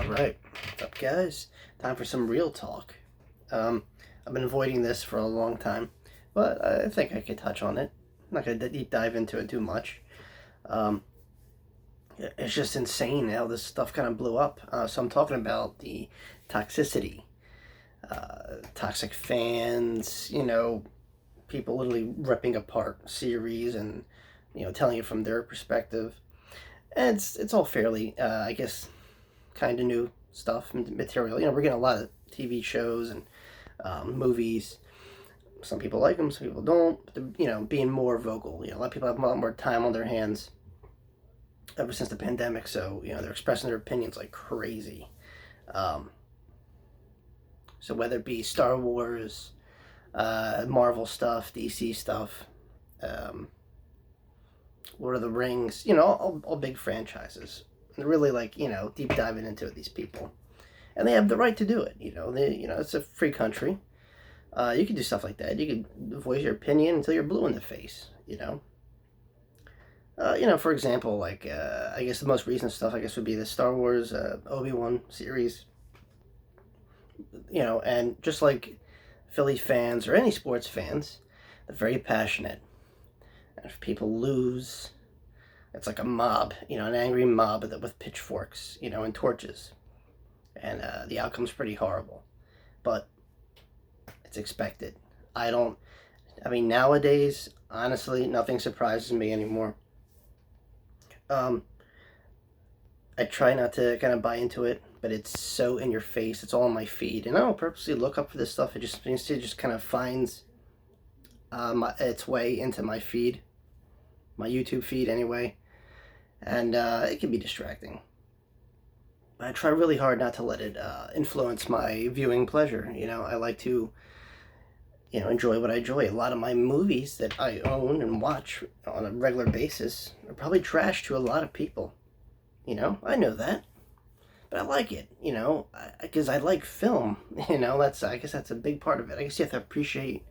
Alright, what's up guys? Time for some real talk. I've been avoiding this for a long time, but I think I could touch on it. I'm not going to deep dive into it too much. Um, it's just insane how this stuff kind of blew up. So I'm talking about the toxicity, toxic fans, people literally ripping apart series and, telling it from their perspective. And it's all fairly, I guess, kind of new stuff and material. We're getting a lot of TV shows and movies. Some people like them, some people don't. But being more vocal. A lot of people have a lot more time on their hands ever since the pandemic, so they're expressing their opinions like crazy. So whether it be Star Wars, Marvel stuff, DC stuff, Lord of the Rings, all big franchises. And really deep diving into it, these people. And they have the right to do it, it's a free country. You can do stuff like that. You can voice your opinion until you're blue in the face, for example, I guess the most recent stuff, would be the Star Wars Obi-Wan series. And just like Philly fans or any sports fans, they're very passionate. And if people lose, it's like a mob, an angry mob with pitchforks, and torches. And the outcome's pretty horrible. But it's expected. Nowadays, honestly, nothing surprises me anymore. I try not to kind of buy into it, but it's so in your face. It's all on my feed. And I don't purposely look up for this stuff. It just kind of finds its way into my feed, my YouTube feed anyway. And it can be distracting. I try really hard not to let it influence my viewing pleasure. I like to, enjoy what I enjoy. A lot of my movies that I own and watch on a regular basis are probably trash to a lot of people. I know that. But I like it, because I like film. I guess that's a big part of it. I guess you have to appreciate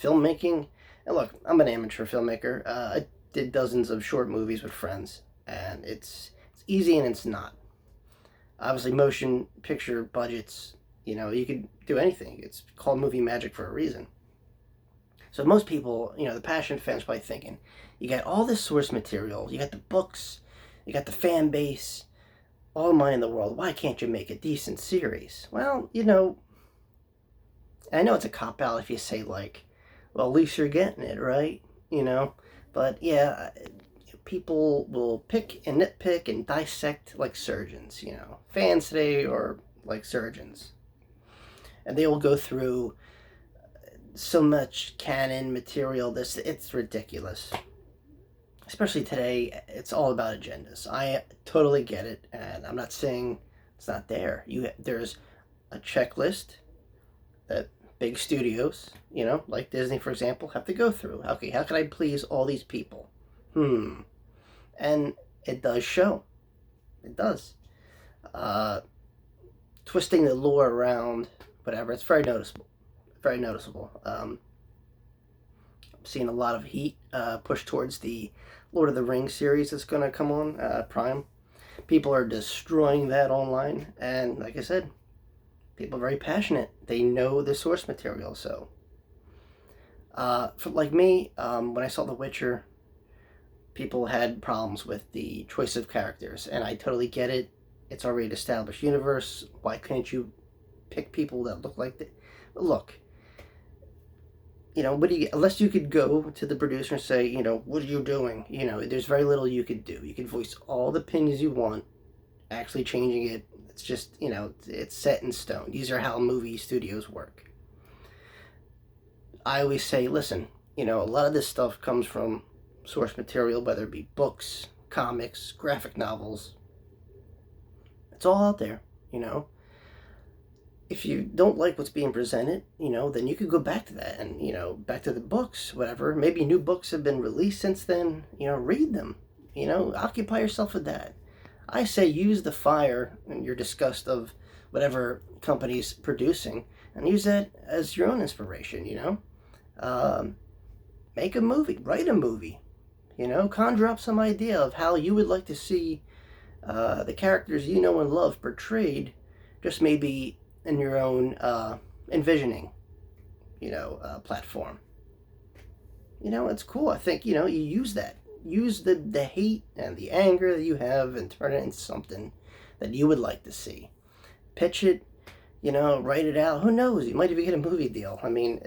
filmmaking. And look, I'm an amateur filmmaker. I did dozens of short movies with friends. And it's easy and it's not. Obviously, motion picture budgets, you could do anything. It's called movie magic for a reason. So most people, the passionate fans probably thinking, you got all this source material, you got the books, you got the fan base, all the money in the world. Why can't you make a decent series? Well, I know it's a cop-out if you say, well, at least you're getting it, right? But yeah, people will pick and nitpick and dissect like surgeons, Fans today are like surgeons. And they will go through so much canon material. It's ridiculous. Especially today, it's all about agendas. I totally get it, and I'm not saying it's not there. There's a checklist that big studios, like Disney, for example, have to go through. Okay, how can I please all these people? And it does show. It does. Twisting the lore around, whatever, it's very noticeable. Very noticeable. I'm seeing a lot of heat pushed towards the Lord of the Rings series that's going to come on Prime. People are destroying that online, and like I said, people are very passionate. They know the source material, so. Like me, when I saw The Witcher, people had problems with the choice of characters, and I totally get it. It's already an established universe. Why couldn't you pick people that look like that? But look, unless you could go to the producer and say, what are you doing? There's very little you could do. You can voice all the opinions you want. Actually changing it, it's just, it's set in stone. These are how movie studios work. I always say, listen, a lot of this stuff comes from source material, whether it be books, comics, graphic novels. It's all out there, If you don't like what's being presented, then you could go back to that and, back to the books, whatever. Maybe new books have been released since then, read them, occupy yourself with that. I say use the fire and your disgust of whatever company's producing and use that as your own inspiration, Make a movie, write a movie, conjure up some idea of how you would like to see The characters you know and love portrayed just maybe in your own envisioning, platform. It's cool. I think, you use that. Use the hate and the anger that you have and turn it into something that you would like to see. Pitch it, write it out. Who knows? You might even get a movie deal. I mean,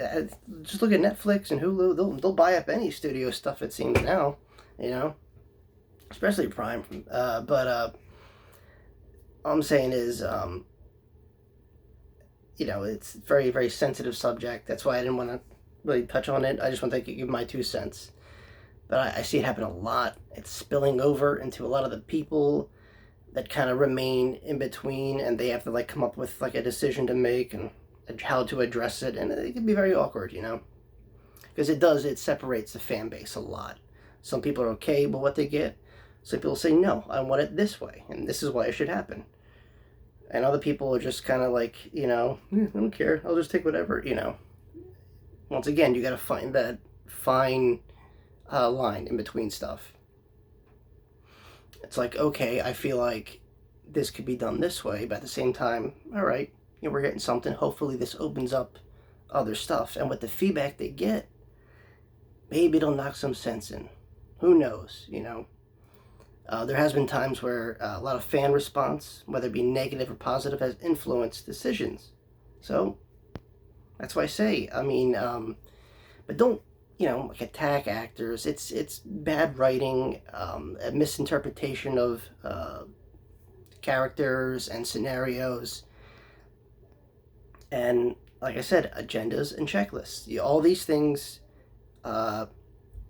just look at Netflix and Hulu. They'll buy up any studio stuff, it seems now, especially Prime. But all I'm saying is, it's a very, very sensitive subject. That's why I didn't want to really touch on it. I just want to give my 2 cents. But I see it happen a lot. It's spilling over into a lot of the people that kind of remain in between, and they have to come up with a decision to make and how to address it, and it can be very awkward, because it separates the fan base a lot. Some people are okay with what they get. Some people say, no, I want it this way, and this is why it should happen. And other people are just kind of I don't care, I'll just take whatever, Once again, you got to find that fine line in between stuff. It's okay, I feel like this could be done this way, but at the same time, all right, we're getting something. Hopefully this opens up other stuff. And with the feedback they get, maybe it'll knock some sense in. Who knows, There has been times where a lot of fan response, whether it be negative or positive, has influenced decisions. So that's why I say, but don't, attack actors. It's bad writing, a misinterpretation of characters and scenarios, and like I said, agendas and checklists. All these things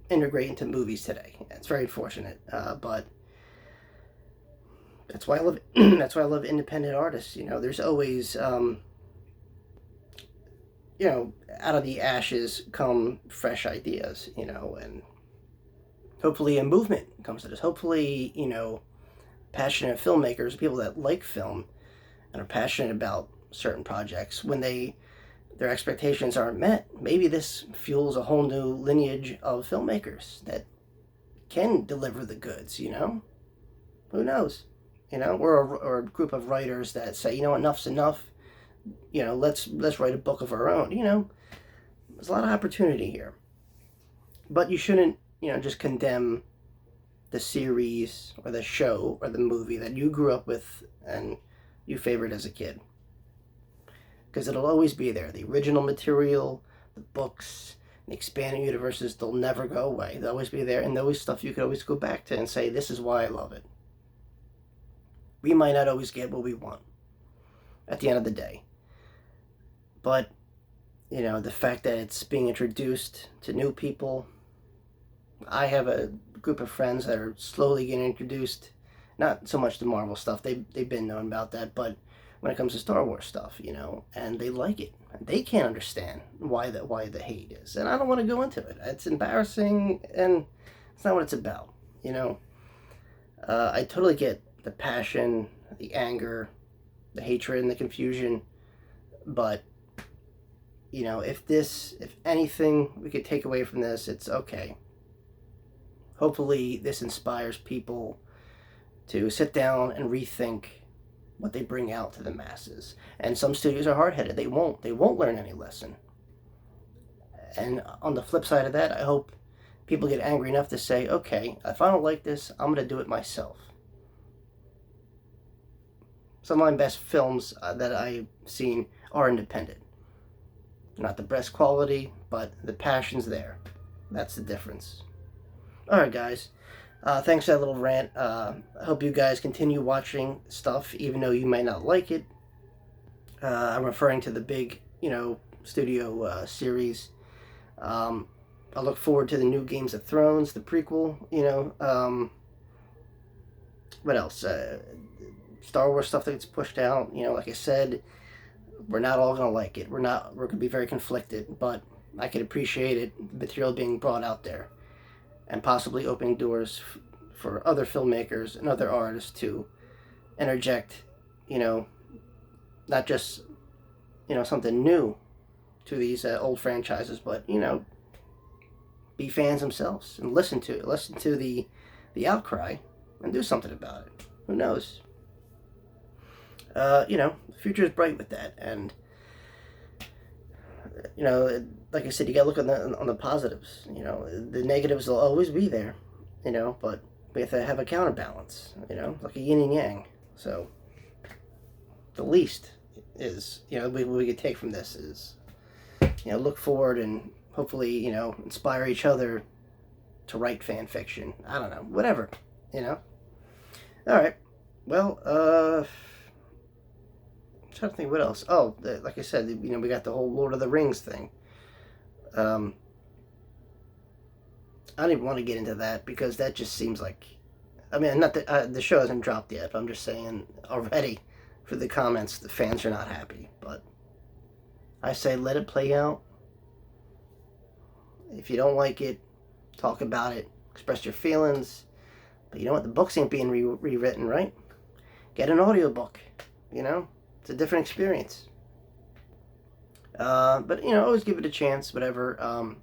integrate into movies today. It's very unfortunate, but that's why I love. That's why I love independent artists. There's always out of the ashes come fresh ideas, and hopefully a movement comes to this. Hopefully, passionate filmmakers, people that like film and are passionate about certain projects, when their expectations aren't met, maybe this fuels a whole new lineage of filmmakers that can deliver the goods, Who knows? Or a group of writers that say, enough's enough. Let's write a book of our own. There's a lot of opportunity here, but you shouldn't, just condemn the series or the show or the movie that you grew up with and you favored as a kid, because it'll always be there. The original material, the books, the expanded universes, they'll never go away. They'll always be there, and always stuff you can always go back to and say, this is why I love it. We might not always get what we want at the end of the day, but the fact that it's being introduced to new people. I have a group of friends that are slowly getting introduced, not so much the Marvel stuff, they've been known about that, but when it comes to Star Wars stuff, and they like it. They can't understand why the hate is, and I don't want to go into it. It's embarrassing, and it's not what it's about, I totally get the passion, the anger, the hatred, and the confusion, but if anything we could take away from this, it's okay. Hopefully this inspires people to sit down and rethink what they bring out to the masses. And some studios are hard-headed. They won't learn any lesson. And on the flip side of that, I hope people get angry enough to say, okay, if I don't like this, I'm going to do it myself. Some of my best films that I've seen are independent. Not the best quality, but the passion's there. That's the difference. Alright, guys. Thanks for that little rant. I hope you guys continue watching stuff, even though you might not like it. I'm referring to the big, studio series. I look forward to the new Games of Thrones, the prequel, what else? Star Wars stuff that gets pushed out. Like I said, we're not all going to like it. We're going to be very conflicted, but I can appreciate it, the material being brought out there, and possibly opening doors for other filmmakers and other artists to interject, not just, something new to these old franchises, but, be fans themselves and listen to the outcry and do something about it. Who knows? The future is bright with that, and like I said, you gotta look on the positives. The negatives will always be there, but we have to have a counterbalance. Like a yin and yang. So the least is we could take from this is look forward and hopefully inspire each other to write fan fiction. I don't know, whatever. All right. Well, I'm trying to think what else. Oh, like I said, we got the whole Lord of the Rings thing. I don't even want to get into that because that just seems like, I mean, not that the show hasn't dropped yet, but I'm just saying already for the comments, the fans are not happy. But I say let it play out. If you don't like it, talk about it, express your feelings. But you know what? The books ain't being rewritten, right? Get an audiobook. It's a different experience. But always give it a chance. Whatever.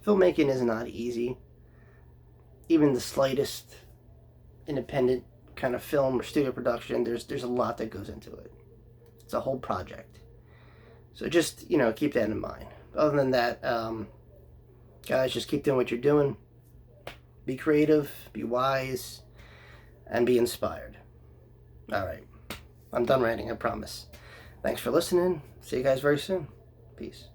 Filmmaking is not easy. Even the slightest independent kind of film or studio production, there's a lot that goes into it. It's a whole project. So just keep that in mind. Other than that, guys, just keep doing what you're doing. Be creative, be wise, and be inspired. All right. I'm done ranting, I promise. Thanks for listening. See you guys very soon. Peace.